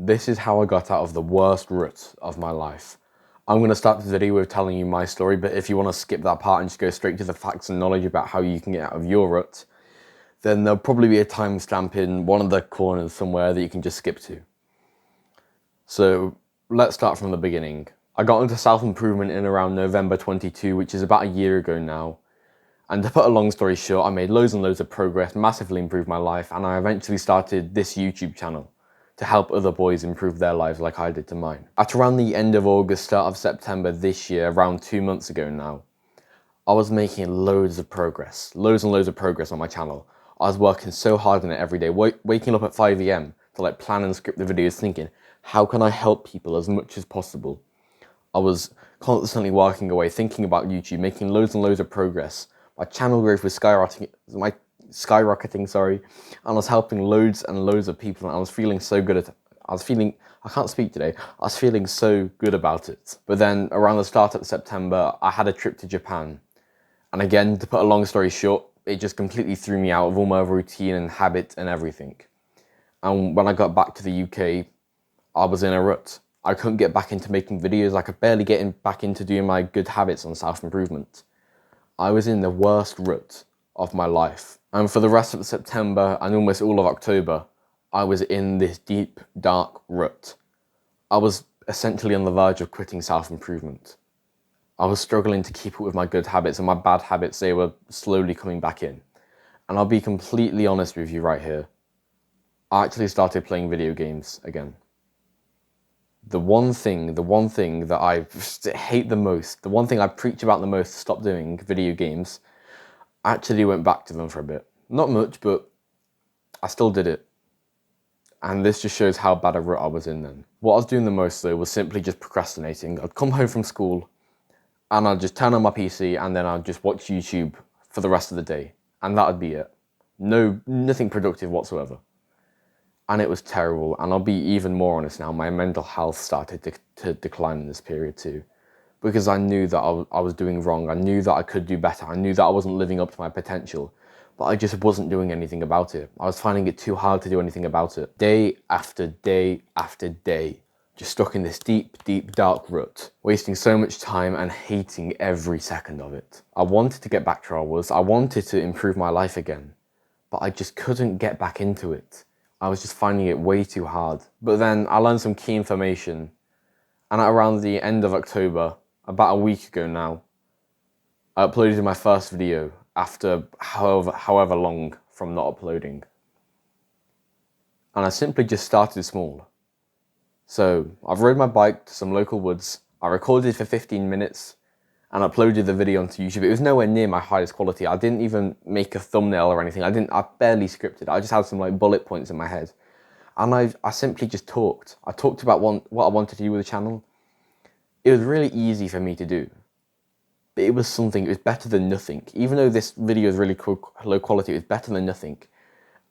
This is how I got out of the worst rut of my life. I'm going to start this video with telling you my story, but if you want to skip that part and just go straight to the facts and knowledge about how you can get out of your rut, then there'll probably be a timestamp in one of the corners somewhere that you can just skip to. So let's start from the beginning. I got into self-improvement in around November 22, which is about a year ago now. And to put a long story short, I made loads and loads of progress, massively improved my life, and I eventually started this YouTube channel to help other boys improve their lives like I did to mine. At around the end of August, start of September this year, around 2 months ago now, I was making loads and loads of progress on my channel. I was working so hard on it every day, waking up at 5 AM to plan and script the videos, thinking, how can I help people as much as possible? I was constantly working away, thinking about YouTube, making loads and loads of progress. My channel growth was skyrocketing, and I was helping loads and loads of people, and I was feeling so good at it. I can't speak today, I was feeling so good about it. But then around the start of September, I had a trip to Japan. And again, to put a long story short, it just completely threw me out of all my routine and habit and everything. And when I got back to the UK, I was in a rut. I couldn't get back into making videos, I could barely get back into doing my good habits on self-improvement. I was in the worst rut of my life. And for the rest of September and almost all of October, I was in this deep, dark rut. I was essentially on the verge of quitting self-improvement. I was struggling to keep up with my good habits, and my bad habits, they were slowly coming back in. And I'll be completely honest with you right here. I actually started playing video games again. The one thing that I hate the most, the one thing I preach about the most to stop doing, video games, I actually went back to them for a bit. Not much, but I still did it. And this just shows how bad a rut I was in then. What I was doing the most though was simply just procrastinating. I'd come home from school and I'd just turn on my PC and then I'd just watch YouTube for the rest of the day. And that would be it. Nothing productive whatsoever. And it was terrible, and I'll be even more honest now, my mental health started to decline in this period too. Because I knew that I was doing wrong, I knew that I could do better, I knew that I wasn't living up to my potential, but I just wasn't doing anything about it. I was finding it too hard to do anything about it. Day after day after day, just stuck in this deep, deep, dark rut, wasting so much time and hating every second of it. I wanted to get back to where I was, I wanted to improve my life again, but I just couldn't get back into it. I was just finding it way too hard. But then I learned some key information, and at around the end of October, about a week ago now, I uploaded my first video after however long from not uploading. And I simply just started small. So I've rode my bike to some local woods, I recorded for 15 minutes, and uploaded the video onto YouTube. It was nowhere near my highest quality. I didn't even make a thumbnail or anything. I barely scripted. I just had some bullet points in my head. And I simply just talked. I talked about what I wanted to do with the channel. It was really easy for me to do. But it was better than nothing. Even though this video is really low quality, it was better than nothing.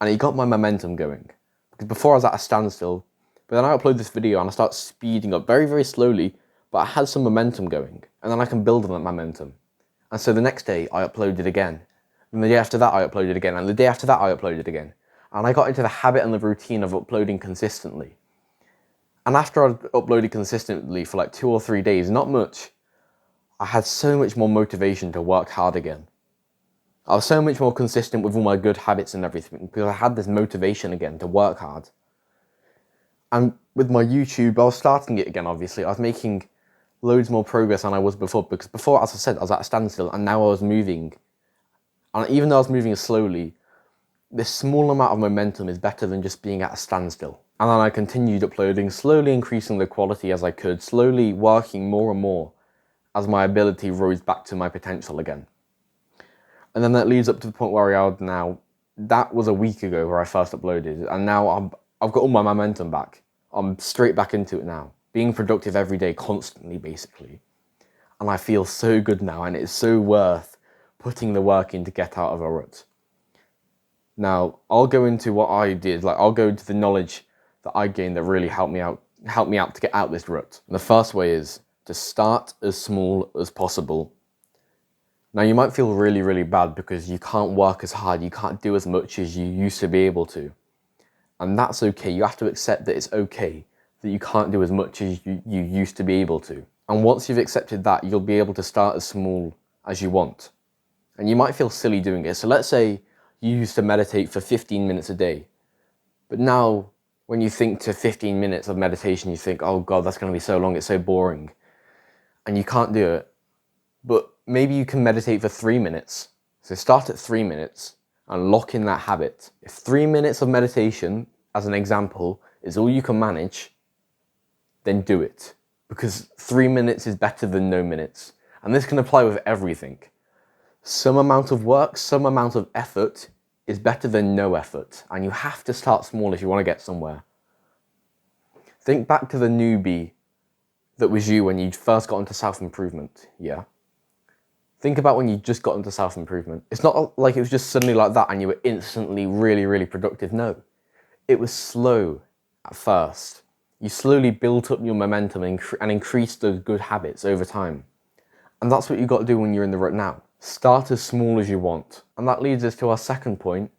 And it got my momentum going. Because before I was at a standstill, but then I upload this video and I start speeding up very, very slowly, but I had some momentum going, and then I can build on that momentum. And so the next day I uploaded again, and the day after that I uploaded again, and the day after that I uploaded again. And I got into the habit and the routine of uploading consistently. And after I'd uploaded consistently for 2 or 3 days, not much, I had so much more motivation to work hard again. I was so much more consistent with all my good habits and everything, because I had this motivation again to work hard. And with my YouTube, I was starting it again, obviously. I was making loads more progress than I was before, because before, as I said, I was at a standstill, and now I was moving. And even though I was moving slowly, this small amount of momentum is better than just being at a standstill. And then I continued uploading, slowly increasing the quality as I could, slowly working more and more as my ability rose back to my potential again. And then that leads up to the point where we are now. That was a week ago where I first uploaded, and now I've got all my momentum back. I'm straight back into it now. Being productive every day, constantly, basically. And I feel so good now, and it's so worth putting the work in to get out of a rut. Now, I'll go into what I did, I'll go into the knowledge that I gained that really helped me out to get out this rut. And the first way is to start as small as possible. Now, you might feel really, really bad because you can't work as hard, you can't do as much as you used to be able to. And that's okay, you have to accept that it's okay that you can't do as much as you used to be able to. And once you've accepted that, you'll be able to start as small as you want. And you might feel silly doing it. So let's say you used to meditate for 15 minutes a day. But now when you think to 15 minutes of meditation, you think, oh God, that's going to be so long, it's so boring. And you can't do it. But maybe you can meditate for 3 minutes. So start at 3 minutes and lock in that habit. If 3 minutes of meditation, as an example, is all you can manage, then do it. Because 3 minutes is better than no minutes. And this can apply with everything. Some amount of work, some amount of effort is better than no effort. And you have to start small if you want to get somewhere. Think back to the newbie that was you when you first got into self-improvement, yeah? Think about when you just got into self-improvement. It's not like it was just suddenly like that and you were instantly really, really productive. No, it was slow at first. You slowly built up your momentum and increased those good habits over time. And that's what you've got to do when you're in the rut now. Start as small as you want. And that leads us to our second point,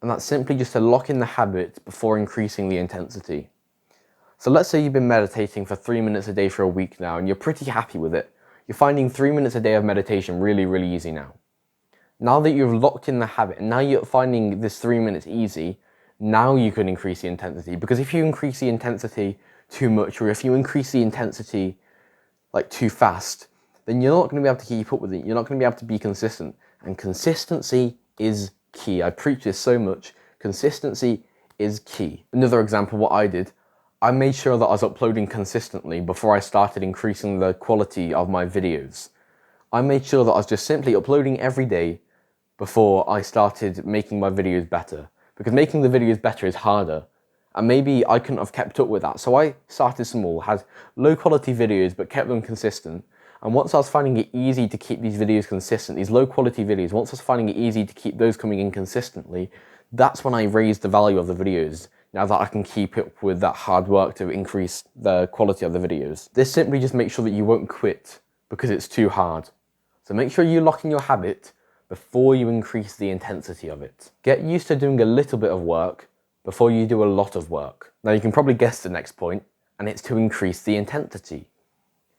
and that's simply just to lock in the habit before increasing the intensity. So let's say you've been meditating for 3 minutes a day for a week now and you're pretty happy with it. You're finding 3 minutes a day of meditation really, really easy now. Now that you've locked in the habit, and now you're finding this 3 minutes easy, now you can increase the intensity. Because if you increase the intensity too much, or if you increase the intensity like too fast, then you're not going to be able to keep up with it. You're not going to be able to be consistent. And consistency is key. I preach this so much. Consistency is key. Another example, what I did, I made sure that I was uploading consistently before I started increasing the quality of my videos. I made sure that I was just simply uploading every day before I started making my videos better. Because making the videos better is harder. And maybe I couldn't have kept up with that. So I started small, had low quality videos, but kept them consistent. And once I was finding it easy to keep these videos consistent, these low quality videos, once I was finding it easy to keep those coming in consistently, that's when I raised the value of the videos. Now that I can keep up with that hard work to increase the quality of the videos. This simply just makes sure that you won't quit because it's too hard. So make sure you lock in your habit before you increase the intensity of it. Get used to doing a little bit of work before you do a lot of work. Now you can probably guess the next point, and it's to increase the intensity.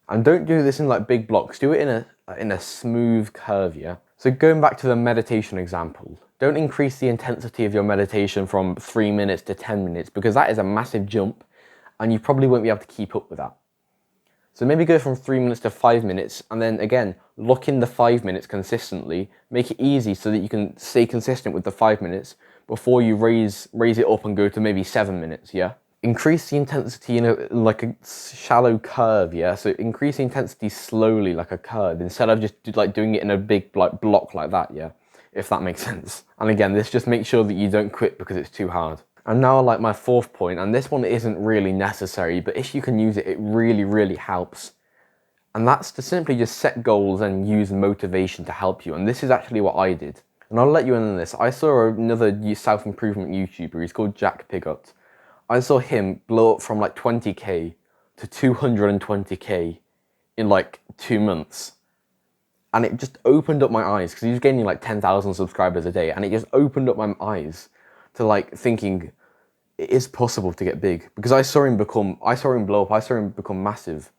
And don't do this in like big blocks, do it in a smooth curve, yeah? So going back to the meditation example, don't increase the intensity of your meditation from 3 minutes to 10 minutes because that is a massive jump and you probably won't be able to keep up with that. So maybe go from 3 minutes to 5 minutes and then again, lock in the 5 minutes consistently, make it easy so that you can stay consistent with the 5 minutes before you raise it up and go to maybe 7 minutes, yeah? Increase the intensity in like a shallow curve, yeah? So increase the intensity slowly like a curve instead of just like doing it in a big like block like that, yeah? If that makes sense. And again, this just makes sure that you don't quit because it's too hard. And now like my fourth point, and this one isn't really necessary, but if you can use it, it really, really helps. And that's to simply just set goals and use motivation to help you. And this is actually what I did. And I'll let you in on this. I saw another self-improvement YouTuber, he's called Jack Pigott. I saw him blow up from like 20k to 220k in like 2 months. And it just opened up my eyes because he was gaining like 10,000 subscribers a day. And it just opened up my eyes to like thinking it is possible to get big. Because I saw him blow up, I saw him become massive.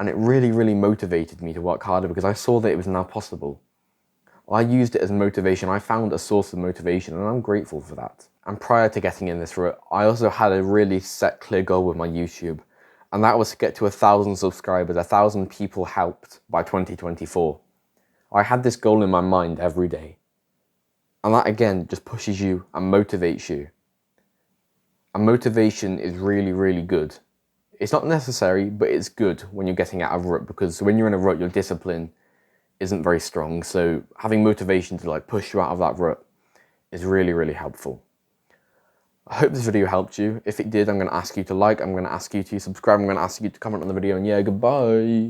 And it really, really motivated me to work harder because I saw that it was now possible. I used it as motivation. I found a source of motivation and I'm grateful for that. And prior to getting in this route, I also had a really set clear goal with my YouTube. And that was to get to 1,000 subscribers, 1,000 people helped by 2024. I had this goal in my mind every day. And that again just pushes you and motivates you. And motivation is really, really good. It's not necessary, but it's good when you're getting out of a rut because when you're in a rut, your discipline isn't very strong. So having motivation to like push you out of that rut is really, really helpful. I hope this video helped you. If it did, I'm going to ask you to like, I'm going to ask you to subscribe, I'm going to ask you to comment on the video, and yeah, goodbye.